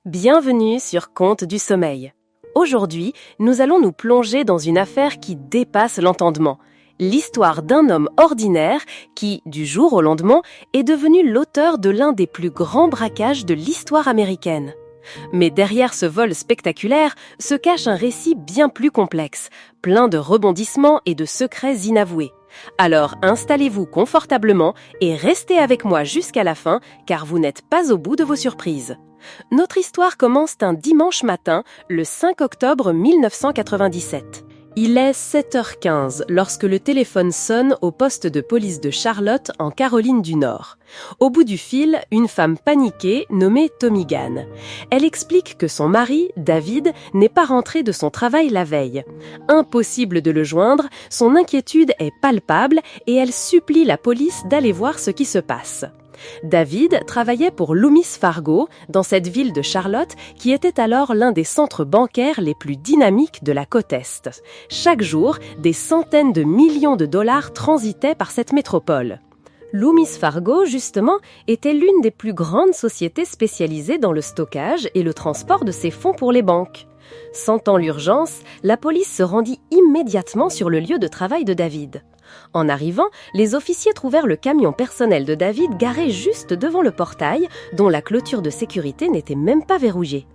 Bienvenue sur Contes du sommeil. Aujourd'hui, nous allons nous plonger dans une affaire qui dépasse l'entendement. L'histoire d'un homme ordinaire qui, du jour au lendemain, est devenu l'auteur de l'un des plus grands braquages de l'histoire américaine. Mais derrière ce vol spectaculaire se cache un récit bien plus complexe, plein de rebondissements et de secrets inavoués. Alors installez-vous confortablement et restez avec moi jusqu'à la fin, car vous n'êtes pas au bout de vos surprises. Notre histoire commence un dimanche matin, le 5 octobre 1997. Il est 7h15 lorsque le téléphone sonne au poste de police de Charlotte en Caroline du Nord. Au bout du fil, une femme paniquée nommée Tommy Gann. Elle explique que son mari, David, n'est pas rentré de son travail la veille. Impossible de le joindre, son inquiétude est palpable et elle supplie la police d'aller voir ce qui se passe. David travaillait pour Loomis Fargo, dans cette ville de Charlotte, qui était alors l'un des centres bancaires les plus dynamiques de la côte Est. Chaque jour, des centaines de millions de dollars transitaient par cette métropole. Loomis Fargo, justement, était l'une des plus grandes sociétés spécialisées dans le stockage et le transport de ces fonds pour les banques. Sentant l'urgence, la police se rendit immédiatement sur le lieu de travail de David. En arrivant, les officiers trouvèrent le camion personnel de David garé juste devant le portail, dont la clôture de sécurité n'était même pas verrouillée.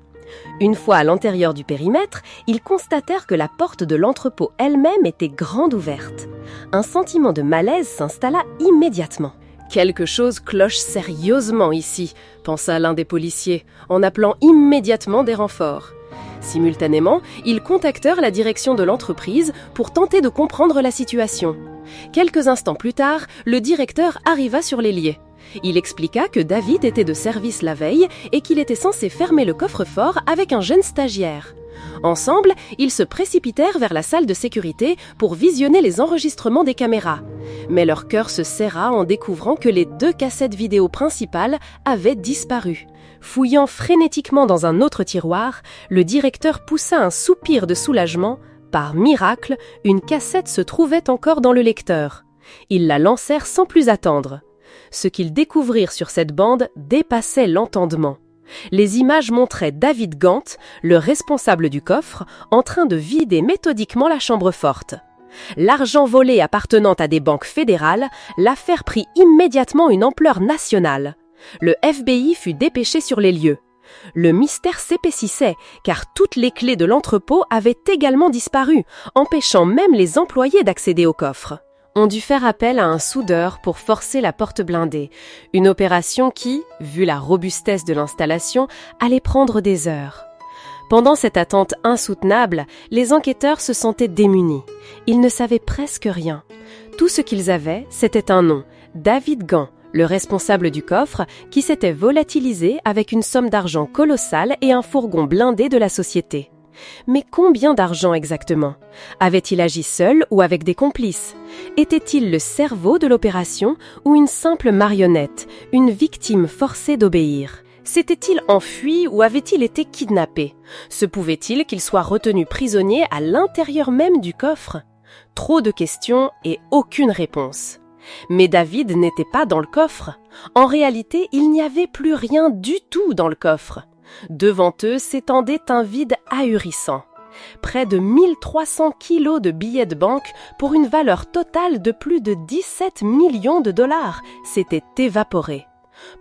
Une fois à l'intérieur du périmètre, ils constatèrent que la porte de l'entrepôt elle-même était grande ouverte. Un sentiment de malaise s'installa immédiatement. « Quelque chose cloche sérieusement ici », pensa l'un des policiers, en appelant immédiatement des renforts. Simultanément, ils contactèrent la direction de l'entreprise pour tenter de comprendre la situation. Quelques instants plus tard, le directeur arriva sur les lieux. Il expliqua que David était de service la veille et qu'il était censé fermer le coffre-fort avec un jeune stagiaire. Ensemble, ils se précipitèrent vers la salle de sécurité pour visionner les enregistrements des caméras. Mais leur cœur se serra en découvrant que les 2 cassettes vidéo principales avaient disparu. Fouillant frénétiquement dans un autre tiroir, le directeur poussa un soupir de soulagement. Par miracle, une cassette se trouvait encore dans le lecteur. Ils la lancèrent sans plus attendre. Ce qu'ils découvrirent sur cette bande dépassait l'entendement. Les images montraient David Gant, le responsable du coffre, en train de vider méthodiquement la chambre forte. L'argent volé appartenant à des banques fédérales, l'affaire prit immédiatement une ampleur nationale. Le FBI fut dépêché sur les lieux. Le mystère s'épaississait, car toutes les clés de l'entrepôt avaient également disparu, empêchant même les employés d'accéder au coffre. On dut faire appel à un soudeur pour forcer la porte blindée, une opération qui, vu la robustesse de l'installation, allait prendre des heures. Pendant cette attente insoutenable, les enquêteurs se sentaient démunis. Ils ne savaient presque rien. Tout ce qu'ils avaient, c'était un nom, David Gant, le responsable du coffre, qui s'était volatilisé avec une somme d'argent colossale et un fourgon blindé de la société. Mais combien d'argent exactement ? Avait-il agi seul ou avec des complices ? Était-il le cerveau de l'opération ou une simple marionnette, une victime forcée d'obéir ? S'était-il enfui ou avait-il été kidnappé ? Se pouvait-il qu'il soit retenu prisonnier à l'intérieur même du coffre ? Trop de questions et aucune réponse. Mais David n'était pas dans le coffre. En réalité, il n'y avait plus rien du tout dans le coffre. Devant eux s'étendait un vide ahurissant. Près de 1300 kilos de billets de banque pour une valeur totale de plus de 17 millions de dollars s'étaient évaporés.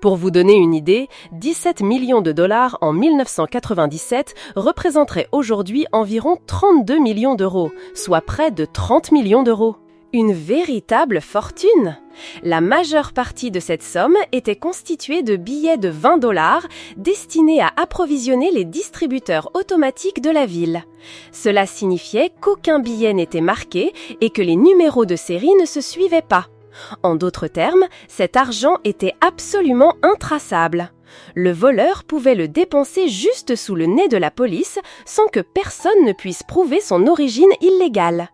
Pour vous donner une idée, 17 millions de dollars en 1997 représenteraient aujourd'hui environ 32 millions d'euros, soit près de 30 millions d'euros. Une véritable fortune! La majeure partie de cette somme était constituée de billets de 20 dollars destinés à approvisionner les distributeurs automatiques de la ville. Cela signifiait qu'aucun billet n'était marqué et que les numéros de série ne se suivaient pas. En d'autres termes, cet argent était absolument intraçable. Le voleur pouvait le dépenser juste sous le nez de la police sans que personne ne puisse prouver son origine illégale.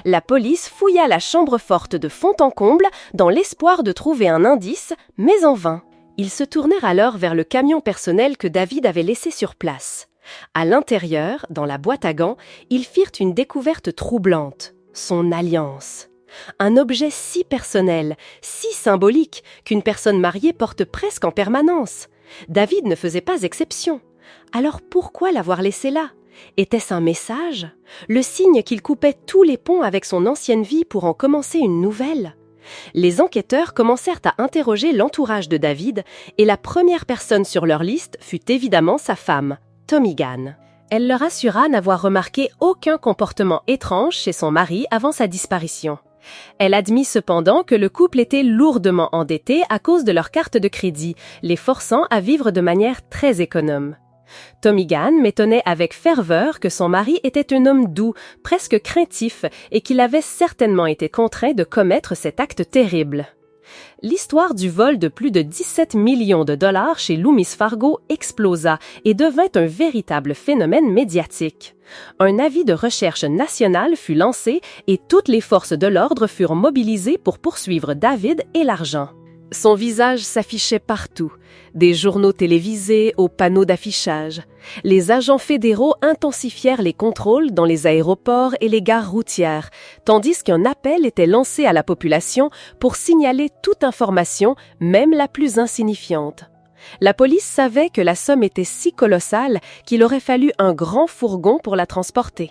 La police fouilla la chambre forte de fond en comble dans l'espoir de trouver un indice, mais en vain. Ils se tournèrent alors vers le camion personnel que David avait laissé sur place. À l'intérieur, dans la boîte à gants, ils firent une découverte troublante, son alliance. Un objet si personnel, si symbolique, qu'une personne mariée porte presque en permanence. David ne faisait pas exception. Alors pourquoi l'avoir laissé là? Était-ce un message? Le signe qu'il coupait tous les ponts avec son ancienne vie pour en commencer une nouvelle? Les enquêteurs commencèrent à interroger l'entourage de David et la première personne sur leur liste fut évidemment sa femme, Tommy Gann. Elle leur assura n'avoir remarqué aucun comportement étrange chez son mari avant sa disparition. Elle admit cependant que le couple était lourdement endetté à cause de leur carte de crédit, les forçant à vivre de manière très économe. Tommy Gann m'étonnait avec ferveur que son mari était un homme doux, presque craintif, et qu'il avait certainement été contraint de commettre cet acte terrible. L'histoire du vol de plus de 17 millions de dollars chez Loomis Fargo explosa et devint un véritable phénomène médiatique. Un avis de recherche national fut lancé et toutes les forces de l'ordre furent mobilisées pour poursuivre David et l'argent. Son visage s'affichait partout, des journaux télévisés aux panneaux d'affichage. Les agents fédéraux intensifièrent les contrôles dans les aéroports et les gares routières, tandis qu'un appel était lancé à la population pour signaler toute information, même la plus insignifiante. La police savait que la somme était si colossale qu'il aurait fallu un grand fourgon pour la transporter.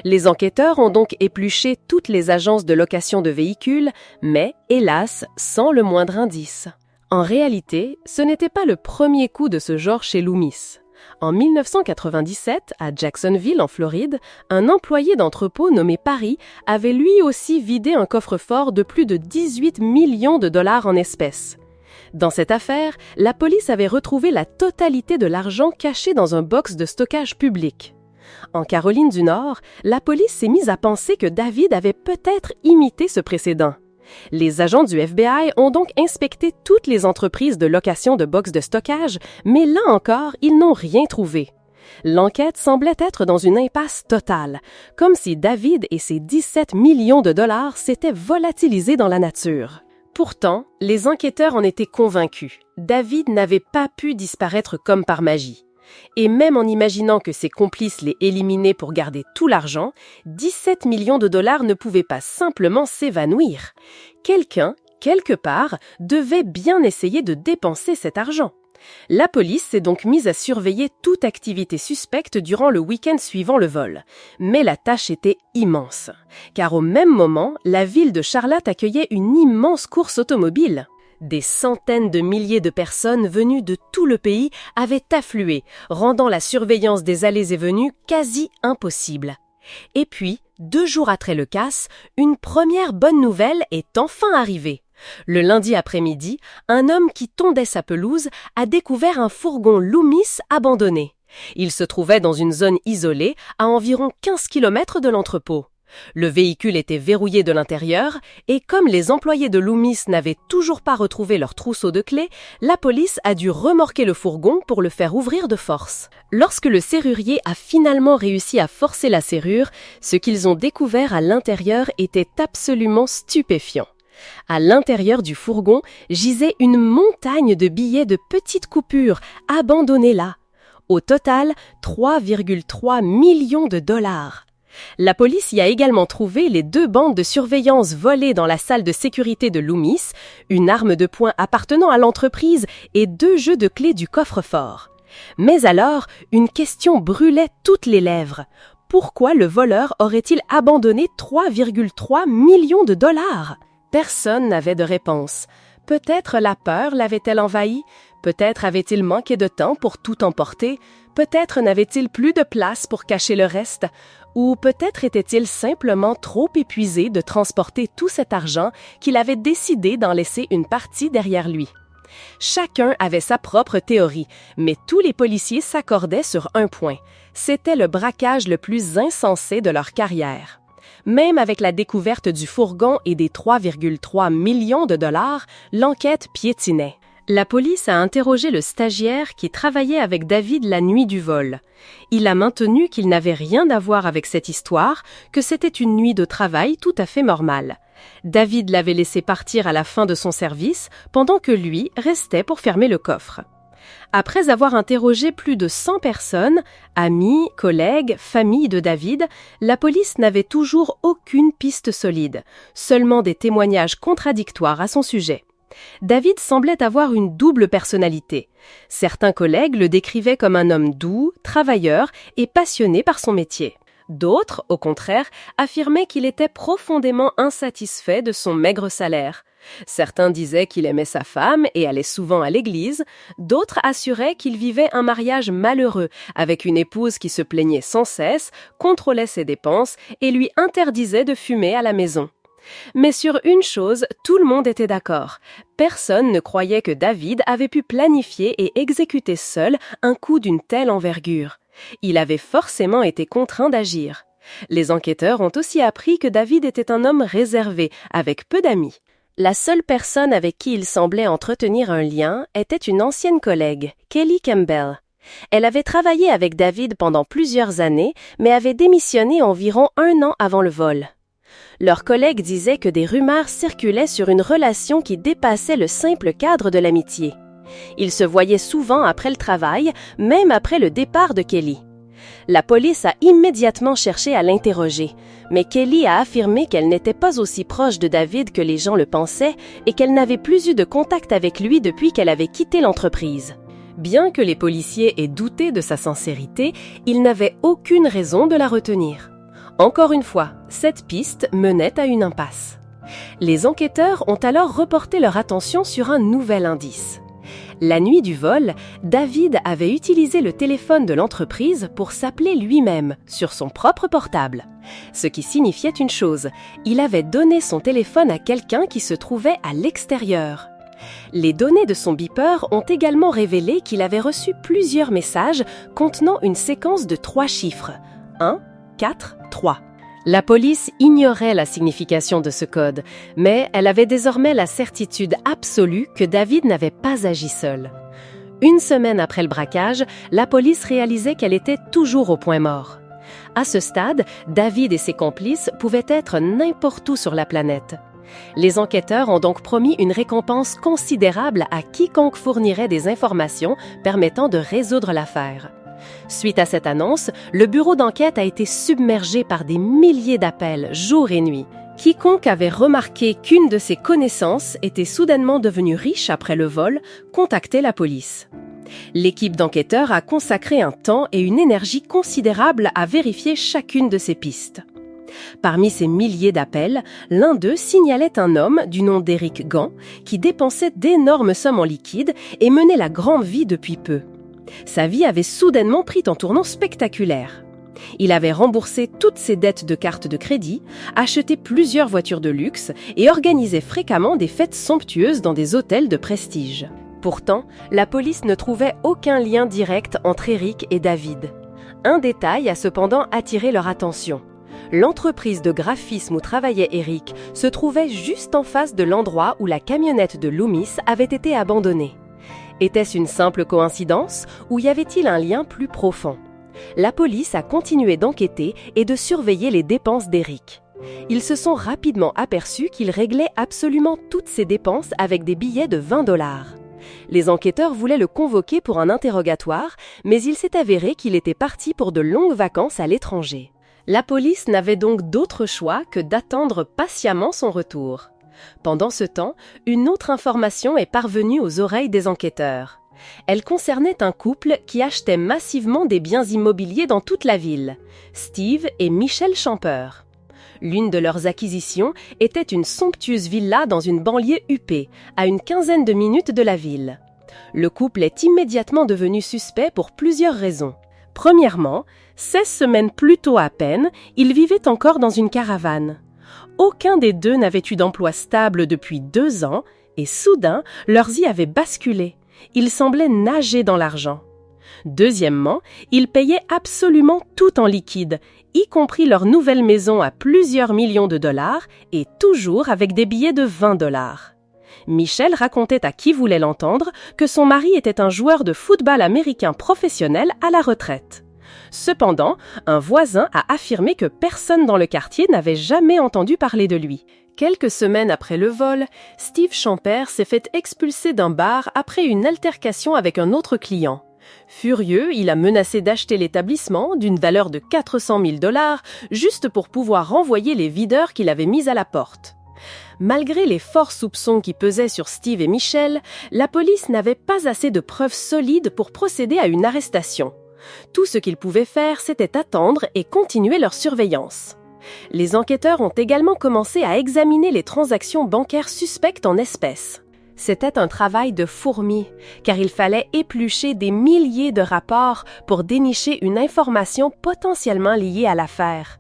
Les enquêteurs ont donc épluché toutes les agences de location de véhicules, mais, hélas, sans le moindre indice. En réalité, ce n'était pas le premier coup de ce genre chez Loomis. En 1997, à Jacksonville, en Floride, un employé d'entrepôt nommé Paris avait lui aussi vidé un coffre-fort de plus de 18 millions de dollars en espèces. Dans cette affaire, la police avait retrouvé la totalité de l'argent caché dans un box de stockage public. En Caroline du Nord, la police s'est mise à penser que David avait peut-être imité ce précédent. Les agents du FBI ont donc inspecté toutes les entreprises de location de box de stockage, mais là encore, ils n'ont rien trouvé. L'enquête semblait être dans une impasse totale, comme si David et ses 17 millions de dollars s'étaient volatilisés dans la nature. Pourtant, les enquêteurs en étaient convaincus. David n'avait pas pu disparaître comme par magie. Et même en imaginant que ses complices l'aient éliminé pour garder tout l'argent, 17 millions de dollars ne pouvaient pas simplement s'évanouir. Quelqu'un, quelque part, devait bien essayer de dépenser cet argent. La police s'est donc mise à surveiller toute activité suspecte durant le week-end suivant le vol. Mais la tâche était immense, car au même moment, la ville de Charlotte accueillait une immense course automobile. Des centaines de milliers de personnes venues de tout le pays avaient afflué, rendant la surveillance des allées et venues quasi impossible. Et puis, 2 jours après le casse, une première bonne nouvelle est enfin arrivée. Le lundi après-midi, un homme qui tondait sa pelouse a découvert un fourgon Loomis abandonné. Il se trouvait dans une zone isolée, à environ 15 km de l'entrepôt. Le véhicule était verrouillé de l'intérieur et comme les employés de Loomis n'avaient toujours pas retrouvé leur trousseau de clés, la police a dû remorquer le fourgon pour le faire ouvrir de force. Lorsque le serrurier a finalement réussi à forcer la serrure, ce qu'ils ont découvert à l'intérieur était absolument stupéfiant. À l'intérieur du fourgon gisait une montagne de billets de petites coupures, abandonnés là. Au total, 3,3 millions de dollars. La police y a également trouvé les 2 bandes de surveillance volées dans la salle de sécurité de Loomis, une arme de poing appartenant à l'entreprise et 2 jeux de clés du coffre-fort. Mais alors, une question brûlait toutes les lèvres. Pourquoi le voleur aurait-il abandonné 3,3 millions de dollars? Personne n'avait de réponse. Peut-être la peur l'avait-elle envahi? Peut-être avait-il manqué de temps pour tout emporter? Peut-être n'avait-il plus de place pour cacher le reste? Ou peut-être était-il simplement trop épuisé de transporter tout cet argent qu'il avait décidé d'en laisser une partie derrière lui. Chacun avait sa propre théorie, mais tous les policiers s'accordaient sur un point. C'était le braquage le plus insensé de leur carrière. Même avec la découverte du fourgon et des 3,3 millions de dollars, l'enquête piétinait. La police a interrogé le stagiaire qui travaillait avec David la nuit du vol. Il a maintenu qu'il n'avait rien à voir avec cette histoire, que c'était une nuit de travail tout à fait normale. David l'avait laissé partir à la fin de son service, pendant que lui restait pour fermer le coffre. Après avoir interrogé plus de 100 personnes, amis, collègues, famille de David, la police n'avait toujours aucune piste solide, seulement des témoignages contradictoires à son sujet. David semblait avoir une double personnalité. Certains collègues le décrivaient comme un homme doux, travailleur et passionné par son métier. D'autres, au contraire, affirmaient qu'il était profondément insatisfait de son maigre salaire. Certains disaient qu'il aimait sa femme et allait souvent à l'église, d'autres assuraient qu'il vivait un mariage malheureux avec une épouse qui se plaignait sans cesse, contrôlait ses dépenses et lui interdisait de fumer à la maison. Mais sur une chose, tout le monde était d'accord. Personne ne croyait que David avait pu planifier et exécuter seul un coup d'une telle envergure. Il avait forcément été contraint d'agir. Les enquêteurs ont aussi appris que David était un homme réservé, avec peu d'amis. La seule personne avec qui il semblait entretenir un lien était une ancienne collègue, Kelly Campbell. Elle avait travaillé avec David pendant plusieurs années, mais avait démissionné environ 1 an avant le vol. Leur collègue disait que des rumeurs circulaient sur une relation qui dépassait le simple cadre de l'amitié. Ils se voyaient souvent après le travail, même après le départ de Kelly. La police a immédiatement cherché à l'interroger, mais Kelly a affirmé qu'elle n'était pas aussi proche de David que les gens le pensaient et qu'elle n'avait plus eu de contact avec lui depuis qu'elle avait quitté l'entreprise. Bien que les policiers aient douté de sa sincérité, ils n'avaient aucune raison de la retenir. Encore une fois, cette piste menait à une impasse. Les enquêteurs ont alors reporté leur attention sur un nouvel indice. La nuit du vol, David avait utilisé le téléphone de l'entreprise pour s'appeler lui-même sur son propre portable. Ce qui signifiait une chose, il avait donné son téléphone à quelqu'un qui se trouvait à l'extérieur. Les données de son beeper ont également révélé qu'il avait reçu plusieurs messages contenant une séquence de 3 chiffres. 1, 4, 3. La police ignorait la signification de ce code, mais elle avait désormais la certitude absolue que David n'avait pas agi seul. 1 semaine après le braquage, la police réalisait qu'elle était toujours au point mort. À ce stade, David et ses complices pouvaient être n'importe où sur la planète. Les enquêteurs ont donc promis une récompense considérable à quiconque fournirait des informations permettant de résoudre l'affaire. Suite à cette annonce, le bureau d'enquête a été submergé par des milliers d'appels, jour et nuit. Quiconque avait remarqué qu'une de ses connaissances était soudainement devenue riche après le vol, contactait la police. L'équipe d'enquêteurs a consacré un temps et une énergie considérables à vérifier chacune de ces pistes. Parmi ces milliers d'appels, l'un d'eux signalait un homme du nom d'Eric Gant qui dépensait d'énormes sommes en liquide et menait la grande vie depuis peu. Sa vie avait soudainement pris un tournant spectaculaire. Il avait remboursé toutes ses dettes de cartes de crédit, acheté plusieurs voitures de luxe et organisait fréquemment des fêtes somptueuses dans des hôtels de prestige. Pourtant, la police ne trouvait aucun lien direct entre Eric et David. Un détail a cependant attiré leur attention. L'entreprise de graphisme où travaillait Eric se trouvait juste en face de l'endroit où la camionnette de Loomis avait été abandonnée. Était-ce une simple coïncidence ou y avait-il un lien plus profond? La police a continué d'enquêter et de surveiller les dépenses d'Eric. Ils se sont rapidement aperçus qu'il réglait absolument toutes ses dépenses avec des billets de 20 $. Les enquêteurs voulaient le convoquer pour un interrogatoire, mais il s'est avéré qu'il était parti pour de longues vacances à l'étranger. La police n'avait donc d'autre choix que d'attendre patiemment son retour. Pendant ce temps, une autre information est parvenue aux oreilles des enquêteurs. Elle concernait un couple qui achetait massivement des biens immobiliers dans toute la ville, Steve et Michelle Champer. L'une de leurs acquisitions était une somptueuse villa dans une banlieue huppée, à une 15aine de minutes de la ville. Le couple est immédiatement devenu suspect pour plusieurs raisons. Premièrement, 16 semaines plus tôt à peine, ils vivaient encore dans une caravane. Aucun des deux n'avait eu d'emploi stable depuis 2 ans et soudain, leurs vies avaient basculé. Ils semblaient nager dans l'argent. Deuxièmement, ils payaient absolument tout en liquide, y compris leur nouvelle maison à plusieurs millions de dollars et toujours avec des billets de 20 $. Michelle racontait à qui voulait l'entendre que son mari était un joueur de football américain professionnel à la retraite. Cependant, un voisin a affirmé que personne dans le quartier n'avait jamais entendu parler de lui. Quelques semaines après le vol, Steve Champer s'est fait expulser d'un bar après une altercation avec un autre client. Furieux, il a menacé d'acheter l'établissement d'une valeur de 400 000 $ juste pour pouvoir renvoyer les videurs qu'il avait mis à la porte. Malgré les forts soupçons qui pesaient sur Steve et Michelle, la police n'avait pas assez de preuves solides pour procéder à une arrestation. Tout ce qu'ils pouvaient faire, c'était attendre et continuer leur surveillance. Les enquêteurs ont également commencé à examiner les transactions bancaires suspectes en espèces. C'était un travail de fourmi, car il fallait éplucher des milliers de rapports pour dénicher une information potentiellement liée à l'affaire.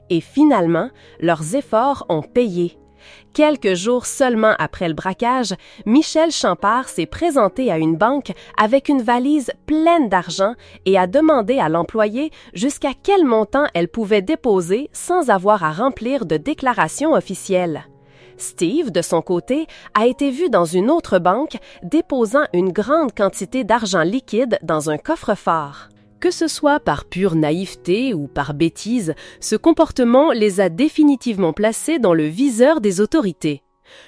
Et finalement, leurs efforts ont payé. Quelques jours seulement après le braquage, Michelle Champard s'est présentée à une banque avec une valise pleine d'argent et a demandé à l'employé jusqu'à quel montant elle pouvait déposer sans avoir à remplir de déclaration officielle. Steve, de son côté, a été vu dans une autre banque déposant une grande quantité d'argent liquide dans un coffre-fort. Que ce soit par pure naïveté ou par bêtise, ce comportement les a définitivement placés dans le viseur des autorités.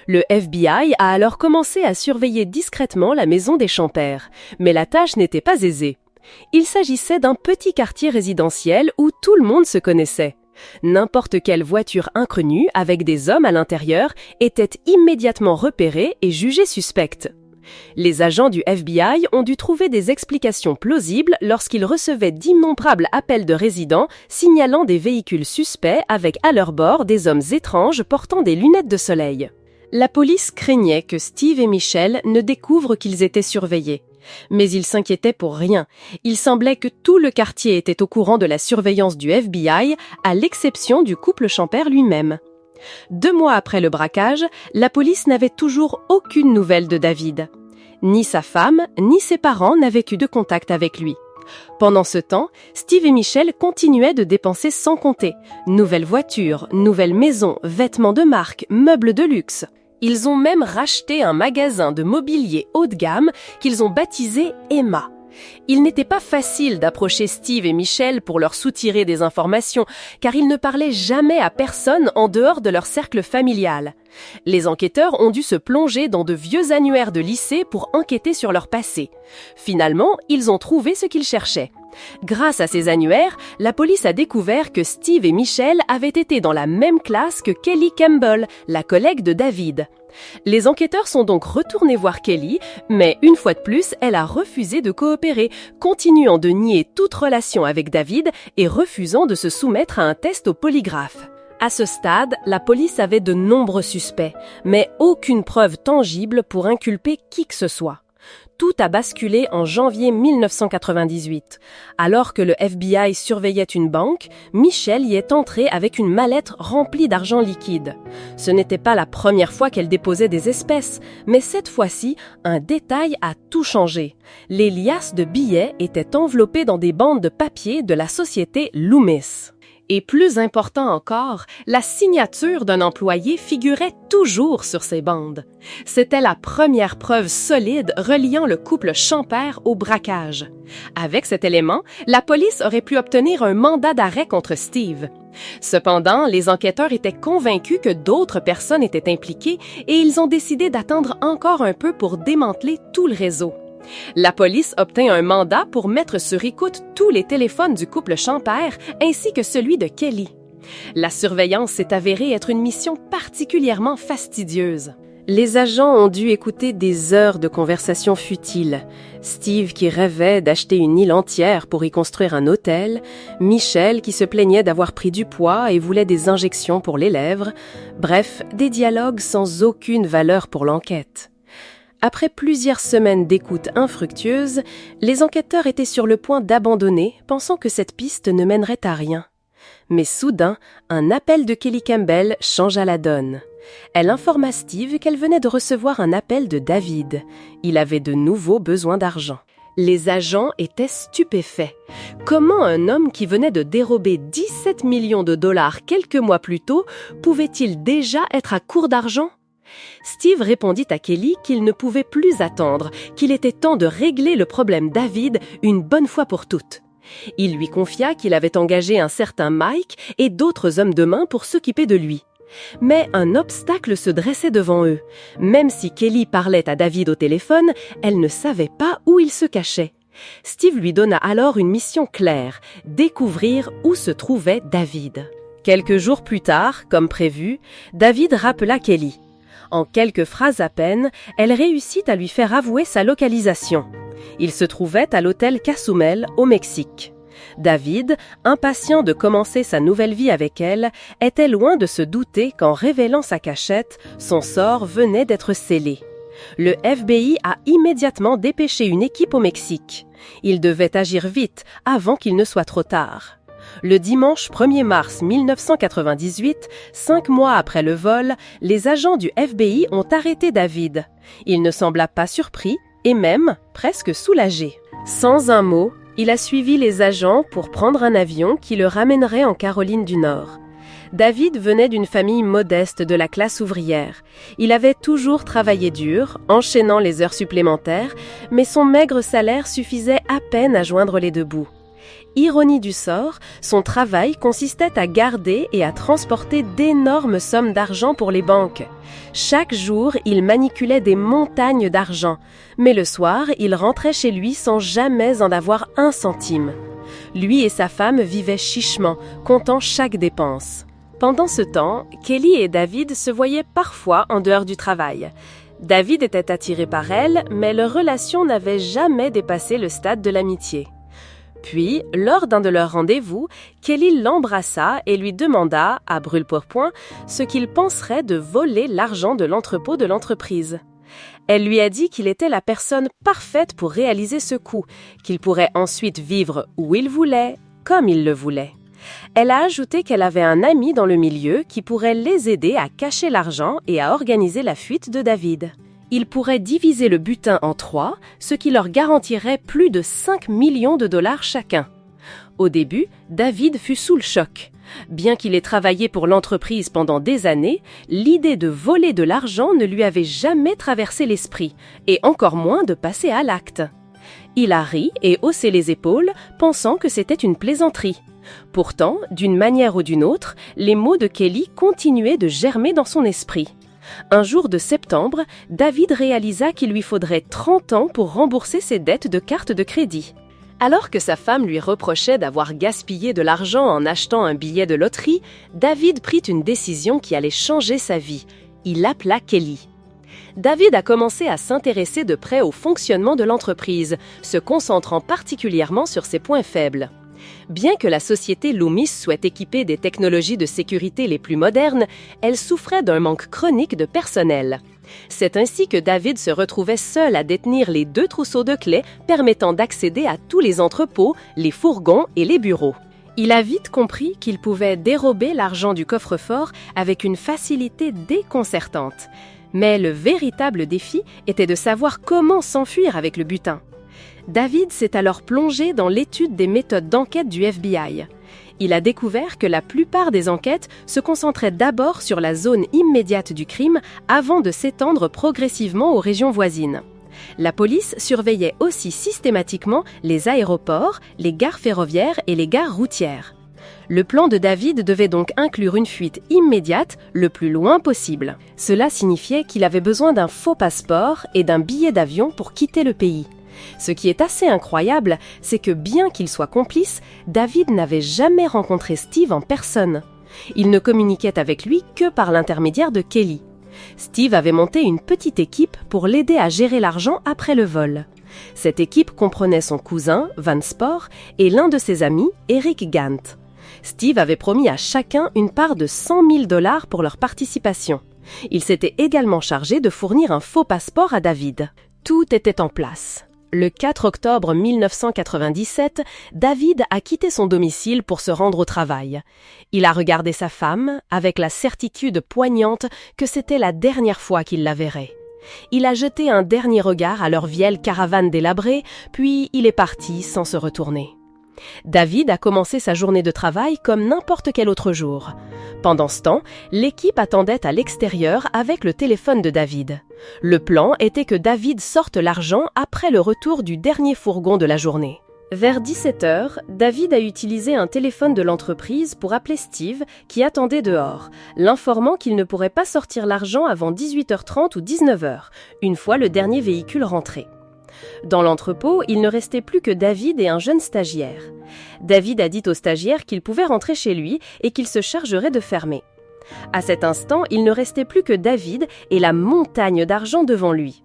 Le FBI a alors commencé à surveiller discrètement la maison des Champard, mais la tâche n'était pas aisée. Il s'agissait d'un petit quartier résidentiel où tout le monde se connaissait. N'importe quelle voiture inconnue avec des hommes à l'intérieur était immédiatement repérée et jugée suspecte. Les agents du FBI ont dû trouver des explications plausibles lorsqu'ils recevaient d'innombrables appels de résidents signalant des véhicules suspects avec à leur bord des hommes étranges portant des lunettes de soleil. La police craignait que Steve et Michelle ne découvrent qu'ils étaient surveillés. Mais ils s'inquiétaient pour rien. Il semblait que tout le quartier était au courant de la surveillance du FBI, à l'exception du couple Champard lui-même. 2 mois après le braquage, la police n'avait toujours aucune nouvelle de David. Ni sa femme, ni ses parents n'avaient eu de contact avec lui. Pendant ce temps, Steve et Michelle continuaient de dépenser sans compter. Nouvelles voitures, nouvelles maisons, vêtements de marque, meubles de luxe. Ils ont même racheté un magasin de mobilier haut de gamme qu'ils ont baptisé Emma. Il n'était pas facile d'approcher Steve et Michelle pour leur soutirer des informations, car ils ne parlaient jamais à personne en dehors de leur cercle familial. Les enquêteurs ont dû se plonger dans de vieux annuaires de lycée pour enquêter sur leur passé. Finalement, ils ont trouvé ce qu'ils cherchaient. Grâce à ces annuaires, la police a découvert que Steve et Michelle avaient été dans la même classe que Kelly Campbell, la collègue de David. Les enquêteurs sont donc retournés voir Kelly, mais une fois de plus, elle a refusé de coopérer, continuant de nier toute relation avec David et refusant de se soumettre à un test au polygraphe. À ce stade, la police avait de nombreux suspects, mais aucune preuve tangible pour inculper qui que ce soit. Tout a basculé en janvier 1998. Alors que le FBI surveillait une banque, Michelle y est entrée avec une mallette remplie d'argent liquide. Ce n'était pas la première fois qu'elle déposait des espèces, mais cette fois-ci, un détail a tout changé. Les liasses de billets étaient enveloppées dans des bandes de papier de la société Loomis. Et plus important encore, la signature d'un employé figurait toujours sur ces bandes. C'était la première preuve solide reliant le couple Champard au braquage. Avec cet élément, la police aurait pu obtenir un mandat d'arrêt contre Steve. Cependant, les enquêteurs étaient convaincus que d'autres personnes étaient impliquées et ils ont décidé d'attendre encore un peu pour démanteler tout le réseau. La police obtint un mandat pour mettre sur écoute tous les téléphones du couple Champard ainsi que celui de Kelly. La surveillance s'est avérée être une mission particulièrement fastidieuse. Les agents ont dû écouter des heures de conversations futiles. Steve qui rêvait d'acheter une île entière pour y construire un hôtel, Michelle qui se plaignait d'avoir pris du poids et voulait des injections pour les lèvres, bref, des dialogues sans aucune valeur pour l'enquête. Après plusieurs semaines d'écoute infructueuse, les enquêteurs étaient sur le point d'abandonner, pensant que cette piste ne mènerait à rien. Mais soudain, un appel de Kelly Campbell changea la donne. Elle informa Steve qu'elle venait de recevoir un appel de David. Il avait de nouveau besoin d'argent. Les agents étaient stupéfaits. Comment un homme qui venait de dérober 17 millions de dollars quelques mois plus tôt pouvait-il déjà être à court d'argent? Steve répondit à Kelly qu'il ne pouvait plus attendre, qu'il était temps de régler le problème David une bonne fois pour toutes. Il lui confia qu'il avait engagé un certain Mike et d'autres hommes de main pour s'occuper de lui. Mais un obstacle se dressait devant eux. Même si Kelly parlait à David au téléphone, elle ne savait pas où il se cachait. Steve lui donna alors une mission claire, découvrir où se trouvait David. Quelques jours plus tard, comme prévu, David rappela Kelly. En quelques phrases à peine, elle réussit à lui faire avouer sa localisation. Il se trouvait à l'hôtel Cozumel au Mexique. David, impatient de commencer sa nouvelle vie avec elle, était loin de se douter qu'en révélant sa cachette, son sort venait d'être scellé. Le FBI a immédiatement dépêché une équipe au Mexique. Il devait agir vite avant qu'il ne soit trop tard. Le dimanche 1er mars 1998, 5 mois après le vol, les agents du FBI ont arrêté David. Il ne sembla pas surpris et même presque soulagé. Sans un mot, il a suivi les agents pour prendre un avion qui le ramènerait en Caroline du Nord. David venait d'une famille modeste de la classe ouvrière. Il avait toujours travaillé dur, enchaînant les heures supplémentaires, mais son maigre salaire suffisait à peine à joindre les deux bouts. Ironie du sort, son travail consistait à garder et à transporter d'énormes sommes d'argent pour les banques. Chaque jour, il manipulait des montagnes d'argent, mais le soir, il rentrait chez lui sans jamais en avoir un centime. Lui et sa femme vivaient chichement, comptant chaque dépense. Pendant ce temps, Kelly et David se voyaient parfois en dehors du travail. David était attiré par elle, mais leur relation n'avait jamais dépassé le stade de l'amitié. Puis, lors d'un de leurs rendez-vous, Kelly l'embrassa et lui demanda, à brûle-pourpoint, ce qu'il penserait de voler l'argent de l'entrepôt de l'entreprise. Elle lui a dit qu'il était la personne parfaite pour réaliser ce coup, qu'il pourrait ensuite vivre où il voulait, comme il le voulait. Elle a ajouté qu'elle avait un ami dans le milieu qui pourrait les aider à cacher l'argent et à organiser la fuite de David. Ils pourraient diviser le butin en 3, ce qui leur garantirait plus de 5 millions de dollars chacun. Au début, David fut sous le choc. Bien qu'il ait travaillé pour l'entreprise pendant des années, l'idée de voler de l'argent ne lui avait jamais traversé l'esprit, et encore moins de passer à l'acte. Il a ri et haussé les épaules, pensant que c'était une plaisanterie. Pourtant, d'une manière ou d'une autre, les mots de Kelly continuaient de germer dans son esprit. Un jour de septembre, David réalisa qu'il lui faudrait 30 ans pour rembourser ses dettes de carte de crédit. Alors que sa femme lui reprochait d'avoir gaspillé de l'argent en achetant un billet de loterie, David prit une décision qui allait changer sa vie. Il appela Kelly. David a commencé à s'intéresser de près au fonctionnement de l'entreprise, se concentrant particulièrement sur ses points faibles. Bien que la société Loomis soit équipée des technologies de sécurité les plus modernes, elle souffrait d'un manque chronique de personnel. C'est ainsi que David se retrouvait seul à détenir les 2 trousseaux de clés permettant d'accéder à tous les entrepôts, les fourgons et les bureaux. Il a vite compris qu'il pouvait dérober l'argent du coffre-fort avec une facilité déconcertante. Mais le véritable défi était de savoir comment s'enfuir avec le butin. David s'est alors plongé dans l'étude des méthodes d'enquête du FBI. Il a découvert que la plupart des enquêtes se concentraient d'abord sur la zone immédiate du crime avant de s'étendre progressivement aux régions voisines. La police surveillait aussi systématiquement les aéroports, les gares ferroviaires et les gares routières. Le plan de David devait donc inclure une fuite immédiate, le plus loin possible. Cela signifiait qu'il avait besoin d'un faux passeport et d'un billet d'avion pour quitter le pays. Ce qui est assez incroyable, c'est que bien qu'il soit complice, David n'avait jamais rencontré Steve en personne. Il ne communiquait avec lui que par l'intermédiaire de Kelly. Steve avait monté une petite équipe pour l'aider à gérer l'argent après le vol. Cette équipe comprenait son cousin, Van Spoor, et l'un de ses amis, Eric Gant. Steve avait promis à chacun une part de 100 000 $ pour leur participation. Il s'était également chargé de fournir un faux passeport à David. Tout était en place. Le 4 octobre 1997, David a quitté son domicile pour se rendre au travail. Il a regardé sa femme avec la certitude poignante que c'était la dernière fois qu'il la verrait. Il a jeté un dernier regard à leur vieille caravane délabrée, puis il est parti sans se retourner. David a commencé sa journée de travail comme n'importe quel autre jour. Pendant ce temps, l'équipe attendait à l'extérieur avec le téléphone de David. Le plan était que David sorte l'argent après le retour du dernier fourgon de la journée. Vers 17h, David a utilisé un téléphone de l'entreprise pour appeler Steve, qui attendait dehors, l'informant qu'il ne pourrait pas sortir l'argent avant 18h30 ou 19h, une fois le dernier véhicule rentré. Dans l'entrepôt, il ne restait plus que David et un jeune stagiaire. David a dit au stagiaire qu'il pouvait rentrer chez lui et qu'il se chargerait de fermer. À cet instant, il ne restait plus que David et la montagne d'argent devant lui.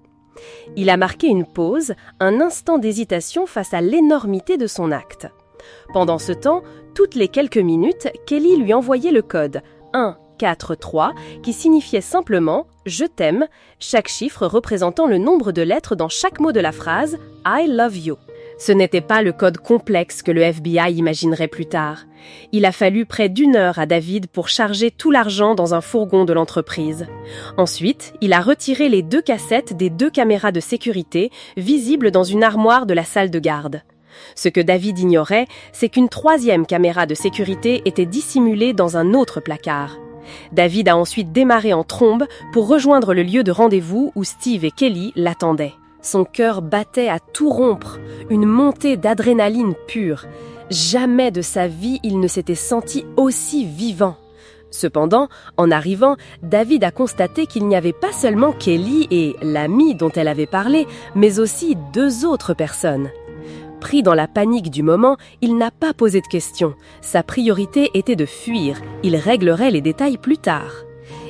Il a marqué une pause, un instant d'hésitation face à l'énormité de son acte. Pendant ce temps, toutes les quelques minutes, Kelly lui envoyait le code 1, 4, 3 qui signifiait simplement « Je t'aime », chaque chiffre représentant le nombre de lettres dans chaque mot de la phrase « I love you ». Ce n'était pas le code complexe que le FBI imaginerait plus tard. Il a fallu près d'1 heure à David pour charger tout l'argent dans un fourgon de l'entreprise. Ensuite, il a retiré les 2 cassettes des 2 caméras de sécurité visibles dans une armoire de la salle de garde. Ce que David ignorait, c'est qu'une 3e caméra de sécurité était dissimulée dans un autre placard. David a ensuite démarré en trombe pour rejoindre le lieu de rendez-vous où Steve et Kelly l'attendaient. Son cœur battait à tout rompre, une montée d'adrénaline pure. Jamais de sa vie il ne s'était senti aussi vivant. Cependant, en arrivant, David a constaté qu'il n'y avait pas seulement Kelly et l'ami dont elle avait parlé, mais aussi 2 autres personnes. Pris dans la panique du moment, il n'a pas posé de questions. Sa priorité était de fuir. Il réglerait les détails plus tard.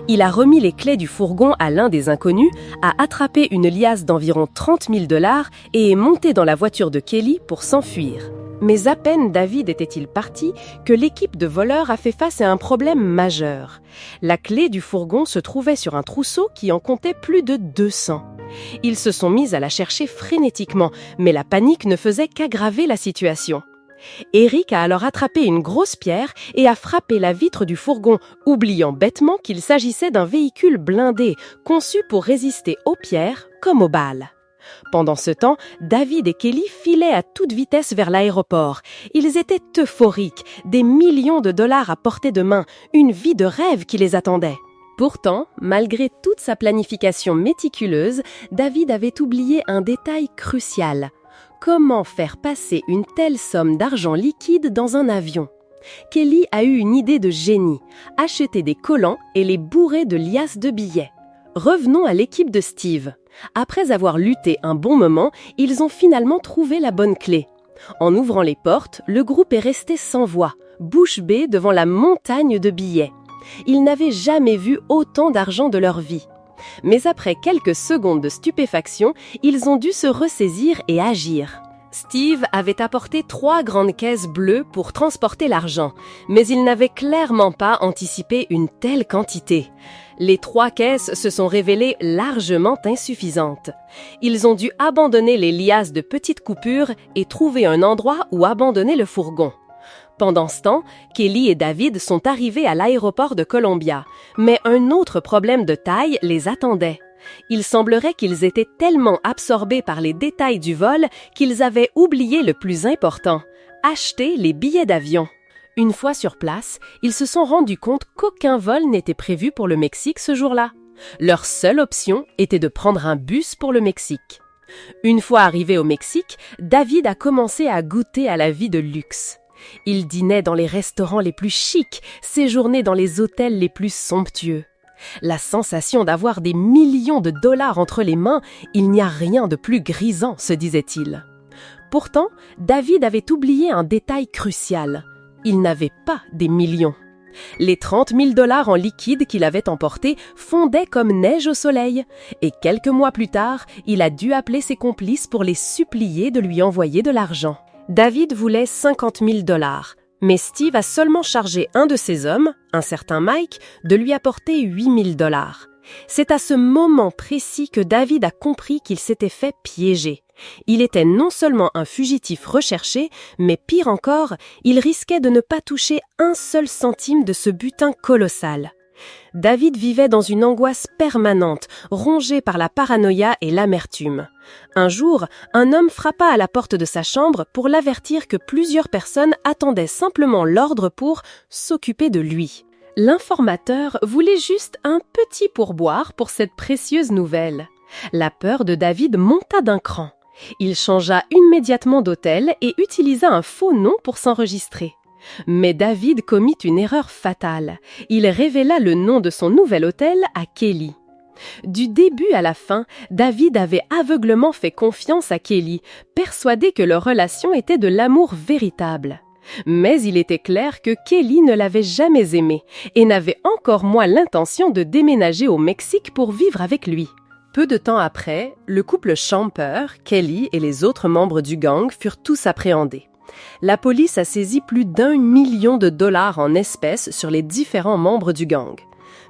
Il a remis les clés du fourgon à l'un des inconnus, a attrapé une liasse d'environ 30 000 $ et est monté dans la voiture de Kelly pour s'enfuir. Mais à peine David était-il parti que l'équipe de voleurs a fait face à un problème majeur. La clé du fourgon se trouvait sur un trousseau qui en comptait plus de 200. Ils se sont mis à la chercher frénétiquement, mais la panique ne faisait qu'aggraver la situation. Eric a alors attrapé une grosse pierre et a frappé la vitre du fourgon, oubliant bêtement qu'il s'agissait d'un véhicule blindé, conçu pour résister aux pierres comme aux balles. Pendant ce temps, David et Kelly filaient à toute vitesse vers l'aéroport. Ils étaient euphoriques, des millions de dollars à portée de main, une vie de rêve qui les attendait. Pourtant, malgré toute sa planification méticuleuse, David avait oublié un détail crucial. Comment faire passer une telle somme d'argent liquide dans un avion ? Kelly a eu une idée de génie, acheter des collants et les bourrer de liasses de billets. Revenons à l'équipe de Steve. Après avoir lutté un bon moment, ils ont finalement trouvé la bonne clé. En ouvrant les portes, le groupe est resté sans voix, bouche bée devant la montagne de billets. Ils n'avaient jamais vu autant d'argent de leur vie. Mais après quelques secondes de stupéfaction, ils ont dû se ressaisir et agir. Steve avait apporté 3 grandes caisses bleues pour transporter l'argent, mais il n'avait clairement pas anticipé une telle quantité. Les 3 caisses se sont révélées largement insuffisantes. Ils ont dû abandonner les liasses de petites coupures et trouver un endroit où abandonner le fourgon. Pendant ce temps, Kelly et David sont arrivés à l'aéroport de Columbia, mais un autre problème de taille les attendait. Il semblerait qu'ils étaient tellement absorbés par les détails du vol qu'ils avaient oublié le plus important, acheter les billets d'avion. Une fois sur place, ils se sont rendus compte qu'aucun vol n'était prévu pour le Mexique ce jour-là. Leur seule option était de prendre un bus pour le Mexique. Une fois arrivé au Mexique, David a commencé à goûter à la vie de luxe. Il dînait dans les restaurants les plus chics, séjournait dans les hôtels les plus somptueux. La sensation d'avoir des millions de dollars entre les mains, il n'y a rien de plus grisant, se disait-il. Pourtant, David avait oublié un détail crucial. Il n'avait pas des millions. Les 30 000 $ en liquide qu'il avait emportés fondaient comme neige au soleil. Et quelques mois plus tard, il a dû appeler ses complices pour les supplier de lui envoyer de l'argent. David voulait 50 000 $, mais Steve a seulement chargé un de ses hommes, un certain Mike, de lui apporter 8 000 $. C'est à ce moment précis que David a compris qu'il s'était fait piéger. Il était non seulement un fugitif recherché, mais pire encore, il risquait de ne pas toucher un seul centime de ce butin colossal. David vivait dans une angoisse permanente, rongé par la paranoïa et l'amertume. Un jour, un homme frappa à la porte de sa chambre pour l'avertir que plusieurs personnes attendaient simplement l'ordre pour s'occuper de lui. L'informateur voulait juste un petit pourboire pour cette précieuse nouvelle. La peur de David monta d'un cran. Il changea immédiatement d'hôtel et utilisa un faux nom pour s'enregistrer. Mais David commit une erreur fatale. Il révéla le nom de son nouvel hôtel à Kelly. Du début à la fin, David avait aveuglément fait confiance à Kelly, persuadé que leur relation était de l'amour véritable. Mais il était clair que Kelly ne l'avait jamais aimé et n'avait encore moins l'intention de déménager au Mexique pour vivre avec lui. Peu de temps après, le couple Champer, Kelly et les autres membres du gang furent tous appréhendés. La police a saisi plus d'1 million de dollars en espèces sur les différents membres du gang.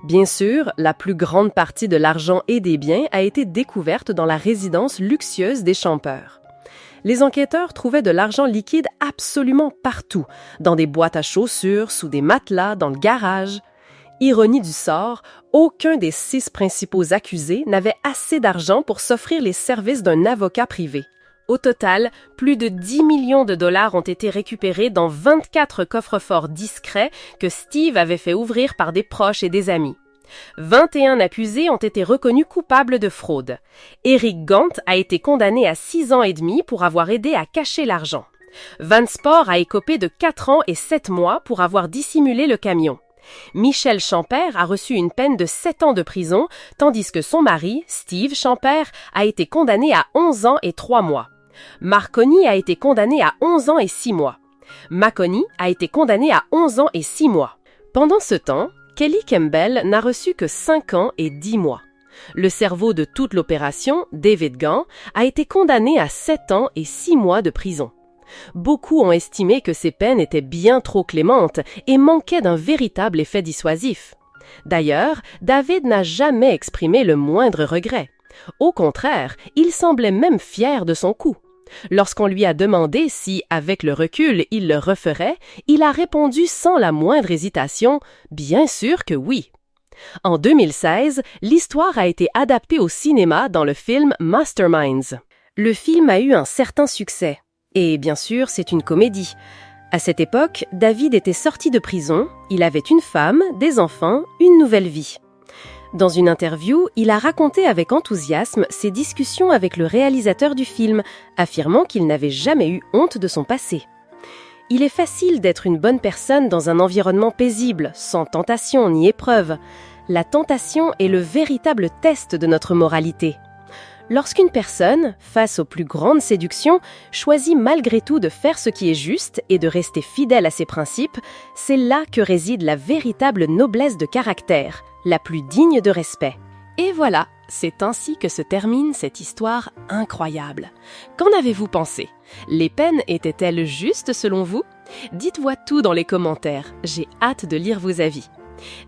Bien sûr, la plus grande partie de l'argent et des biens a été découverte dans la résidence luxueuse des Champer. Les enquêteurs trouvaient de l'argent liquide absolument partout, dans des boîtes à chaussures, sous des matelas, dans le garage. Ironie du sort, aucun des 6 principaux accusés n'avait assez d'argent pour s'offrir les services d'un avocat privé. Au total, plus de 10 millions de dollars ont été récupérés dans 24 coffres-forts discrets que Steve avait fait ouvrir par des proches et des amis. 21 accusés ont été reconnus coupables de fraude. Eric Gant a été condamné à 6 ans et demi pour avoir aidé à cacher l'argent. Van Spoor a écopé de 4 ans et 7 mois pour avoir dissimulé le camion. Michel Champer a reçu une peine de 7 ans de prison, tandis que son mari, Steve Champer, a été condamné à 11 ans et 3 mois. Marconi a été condamné à 11 ans et 6 mois. Maconi a été condamné à 11 ans et 6 mois. Pendant ce temps, Kelly Campbell n'a reçu que 5 ans et 10 mois. Le cerveau de toute l'opération, David Gant, a été condamné à 7 ans et 6 mois de prison. Beaucoup ont estimé que ces peines étaient bien trop clémentes et manquaient d'un véritable effet dissuasif. D'ailleurs, David n'a jamais exprimé le moindre regret. Au contraire, il semblait même fier de son coup. Lorsqu'on lui a demandé si, avec le recul, il le referait, il a répondu sans la moindre hésitation « Bien sûr que oui ». En 2016, l'histoire a été adaptée au cinéma dans le film Masterminds. Le film a eu un certain succès. Et bien sûr, c'est une comédie. À cette époque, David était sorti de prison, il avait une femme, des enfants, une nouvelle vie. Dans une interview, il a raconté avec enthousiasme ses discussions avec le réalisateur du film, affirmant qu'il n'avait jamais eu honte de son passé. Il est facile d'être une bonne personne dans un environnement paisible, sans tentation ni épreuve. La tentation est le véritable test de notre moralité. Lorsqu'une personne, face aux plus grandes séductions, choisit malgré tout de faire ce qui est juste et de rester fidèle à ses principes, c'est là que réside la véritable noblesse de caractère, la plus digne de respect. Et voilà, c'est ainsi que se termine cette histoire incroyable. Qu'en avez-vous pensé? Les peines étaient-elles justes selon vous? Dites-moi tout dans les commentaires, j'ai hâte de lire vos avis.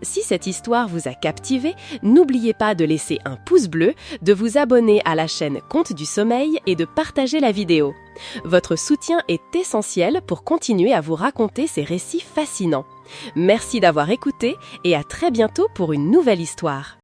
Si cette histoire vous a captivé, n'oubliez pas de laisser un pouce bleu, de vous abonner à la chaîne Contes du Sommeil et de partager la vidéo. Votre soutien est essentiel pour continuer à vous raconter ces récits fascinants. Merci d'avoir écouté et à très bientôt pour une nouvelle histoire.